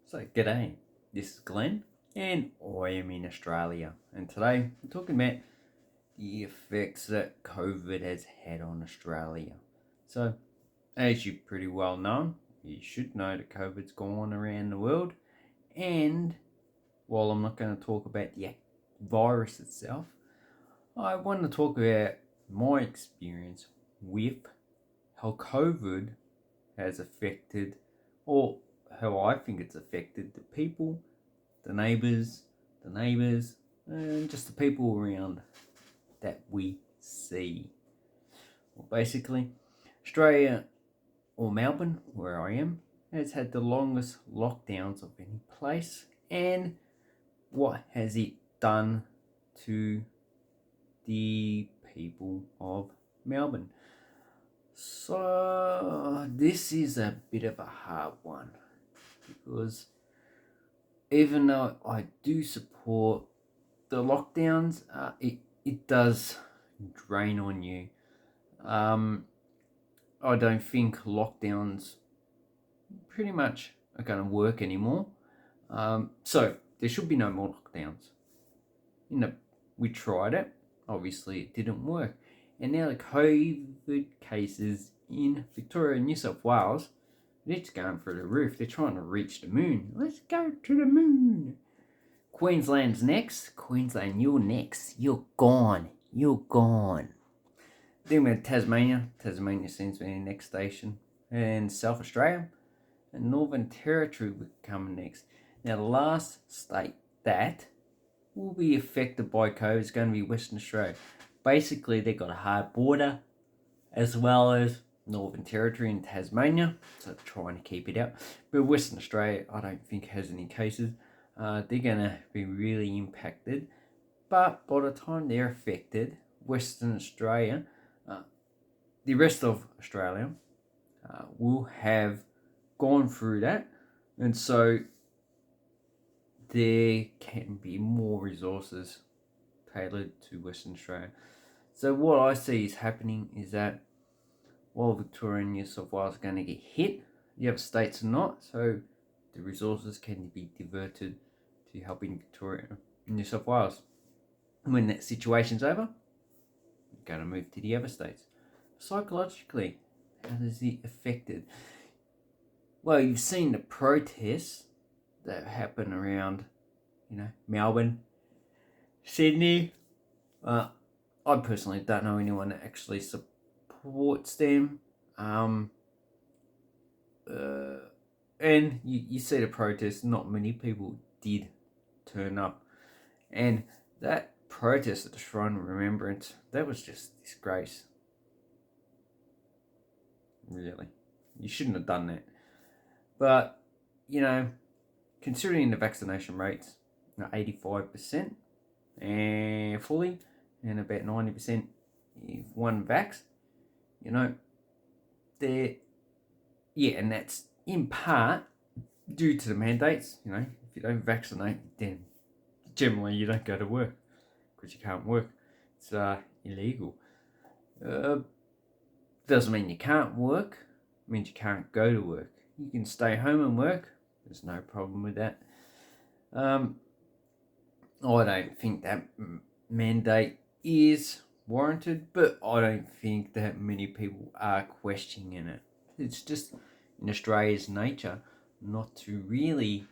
So, g'day, this is Glenn, and I am in Australia. And today I'm talking about the effects that COVID has had on Australia. So, as you pretty well know, you should know that COVID's gone around the world. And while I'm not going to talk about the virus itself, I want to talk about my experience with how COVID has affected, or how I think it's affected the people, the neighbours, and just the people around that we see. Well, basically, Australia, or Melbourne, where I am, has had the longest lockdowns of any place. And what has it done to the people of Melbourne? So, this is a bit of a hard one because even though I do support the lockdowns, it does drain on you. I don't think lockdowns pretty much are going to work anymore. So there should be no more lockdowns. We tried it. Obviously, it didn't work. And now the COVID cases in Victoria and New South Wales, it's going through the roof. They're trying to reach the moon. Let's go to the moon. Queensland's next. Queensland, you're next. You're gone. You're gone. Then we have Tasmania. Tasmania seems to be the next station. And South Australia. And Northern Territory will come next. Now, the last state that will be affected by COVID is going to be Western Australia. Basically, they've got a hard border as well as Northern Territory and Tasmania, so they're trying to keep it out. But Western Australia, I don't think has any cases. They're going to be really impacted. But by the time they're affected, Western Australia, the rest of Australia will have gone through that. And so there can be more resources tailored to Western Australia. So what I see is happening is that while Victoria and New South Wales are going to get hit, the other states are not. So the resources can be diverted to helping Victoria and New South Wales. And when that situation's over, we're going to move to the other states. Psychologically, how does it affect it? Well, you've seen the protests that happen around, Melbourne, Sydney. I personally don't know anyone that actually supports them. And you see the protests, not many people did turn up. And that protest at the Shrine of Remembrance, that was just disgrace. Really. You shouldn't have done that. But, considering the vaccination rates are 85% and fully, and about 90% if one vax, and that's in part due to the mandates. If you don't vaccinate, then generally you don't go to work because you can't work. It's illegal. Doesn't mean you can't work. It means you can't go to work. You can stay home and work. There's no problem with that. I don't think that mandate is warranted, but I don't think that many people are questioning it. It's just in Australia's nature not to really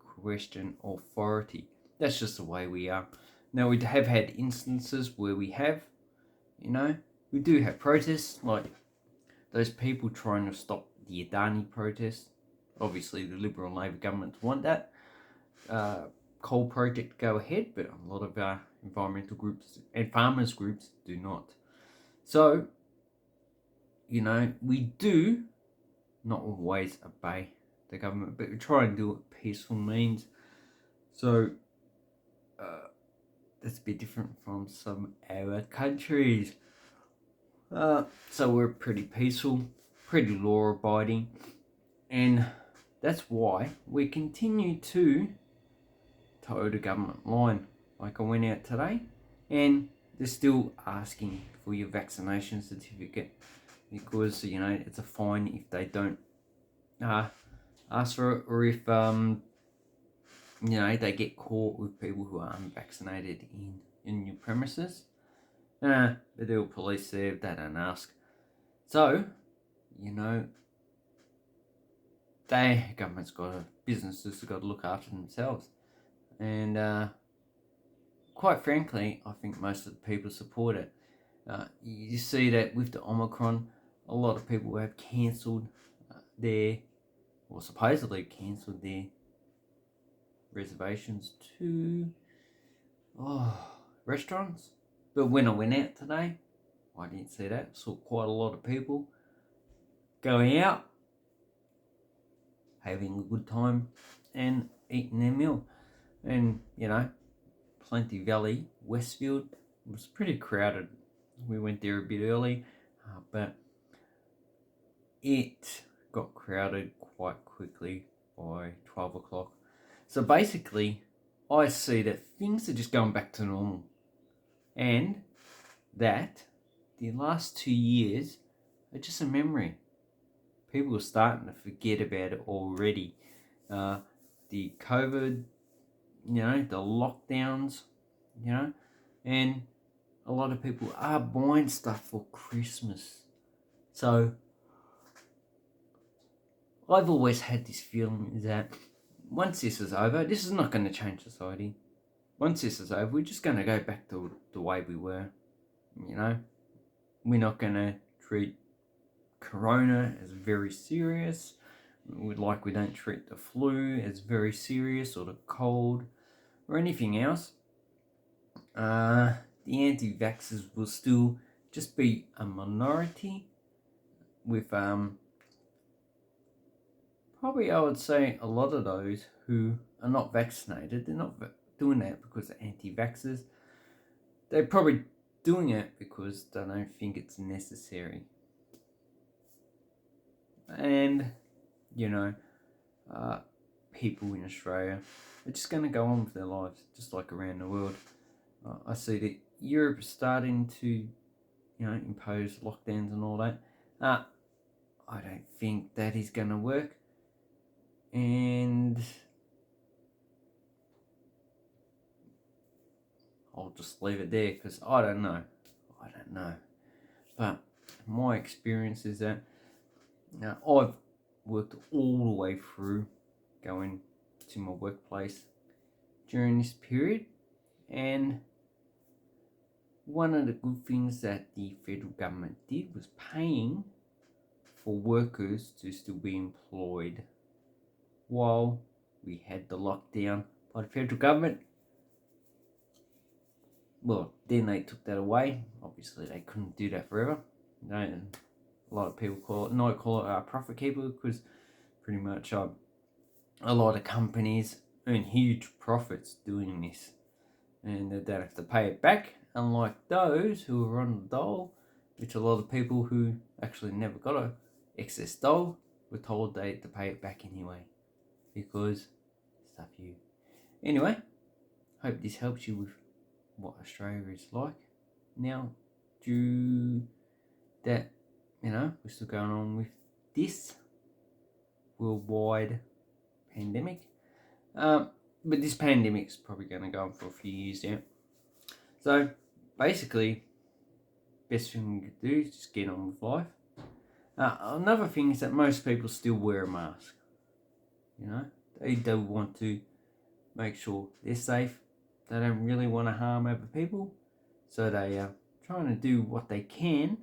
question authority. That's just the way we are. Now, we have had instances where we do have protests, like those people trying to stop the Adani protest. Obviously, the Liberal and Labor governments want that coal project to go ahead, but a lot of environmental groups and farmers groups do not. So, we do not always obey the government, but we try and do it peaceful means. So, that's a bit different from some other countries. So we're pretty peaceful, pretty law-abiding, and that's why we continue to toe the government line. Like, I went out today, and they're still asking for your vaccination certificate because, it's a fine if they don't ask for it, or if they get caught with people who are unvaccinated in your premises. They do police there, they don't ask. So, government's businesses have got to look after themselves. And quite frankly, I think most of the people support it. You see that with the Omicron, a lot of people have cancelled supposedly cancelled their reservations to restaurants. But when I went out today, I didn't see that. Saw quite a lot of people going out, having a good time and eating their meal. And, Plenty Valley, Westfield, was pretty crowded. We went there a bit early, but it got crowded quite quickly by 12 o'clock. So basically, I see that things are just going back to normal. And that the last 2 years are just a memory. People are starting to forget about it already. The COVID, the lockdowns, and a lot of people are buying stuff for Christmas. So I've always had this feeling that once this is over, this is not going to change society. Once this is over, we're just going to go back to the way we were. We're not going to treat Corona as very serious. We don't treat the flu as very serious, or the cold, or anything else. The anti-vaxxers will still just be a minority with probably, I would say, a lot of those who are not vaccinated. They're not doing that because they're anti-vaxxers. They're probably doing it because they don't think it's necessary. And, people in Australia are just going to go on with their lives, just like around the world. I see that Europe is starting to, impose lockdowns and all that. I don't think that is going to work. And I'll just leave it there because I don't know. But my experience is that I've worked all the way through going to my workplace during this period, and one of the good things that the federal government did was paying for workers to still be employed while we had the lockdown by the federal government. Well, then they took that away. Obviously, they couldn't do that forever. A lot of people call it profit keeper, because pretty much a lot of companies earn huge profits doing this, and they don't have to pay it back, unlike those who are on the dole, which a lot of people who actually never got a excess dole were told they had to pay it back anyway, because stuff you. Anyway, hope this helps you with what Australia is like now, due that we're still going on with this worldwide pandemic. But this pandemic's probably going to go on for a few years now. So basically, best thing we could do is just get on with life. Another thing is that most people still wear a mask. They do want to make sure they're safe. They don't really want to harm other people, so they are trying to do what they can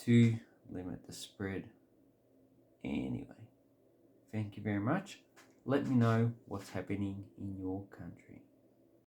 to limit the spread. Anyway, thank you very much. Let me know what's happening in your country.